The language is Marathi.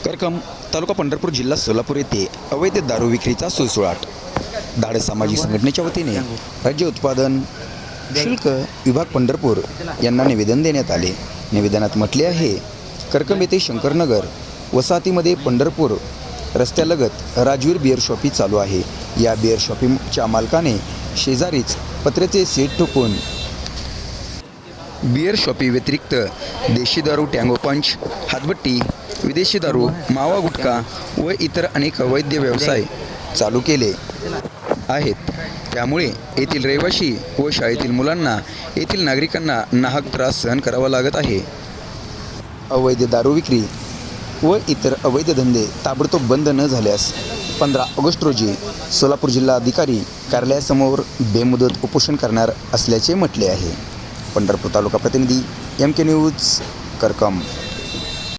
करकम तालुका पंढरपूर जिल्हा सोलापूर येथे अवैध दारू विक्रीचा सुळसुळाट. धाडस सामाजिक संघटनेच्या वतीने राज्य उत्पादन शुल्क विभाग पंढरपूर यांना निवेदन देण्यात आले. निवेदनात म्हटले आहे, करकम येथे शंकरनगर वसाहतीमध्ये पंढरपूर रस्त्यालगत राजवीर बिअर शॉपी चालू आहे. या बिअर शॉपीच्या मालकाने शेजारीच पत्र्याचे सेट ठोकून बिअर शॉपी व्यतिरिक्त देशी दारू, टँगो पंच, हातभट्टी, विदेशी दारू, मावा गुटखा व इतर अनेक अवैध व्यवसाय चालू केले आहेत. त्यामुळे येथील रहिवासी व शाळेतील मुलांना, येथील नागरिकांना नाहक त्रास सहन करावा लागत आहे. अवैध दारू विक्री व इतर अवैध धंदे ताबडतोब बंद न झाल्यास 15 ऑगस्ट रोजी सोलापूर जिल्हा अधिकारी कार्यालयासमोर बेमुदत उपोषण करणार असल्याचे म्हटले आहे. पंढरपूर तालुका प्रतिनिधी MK न्यूज, करकम.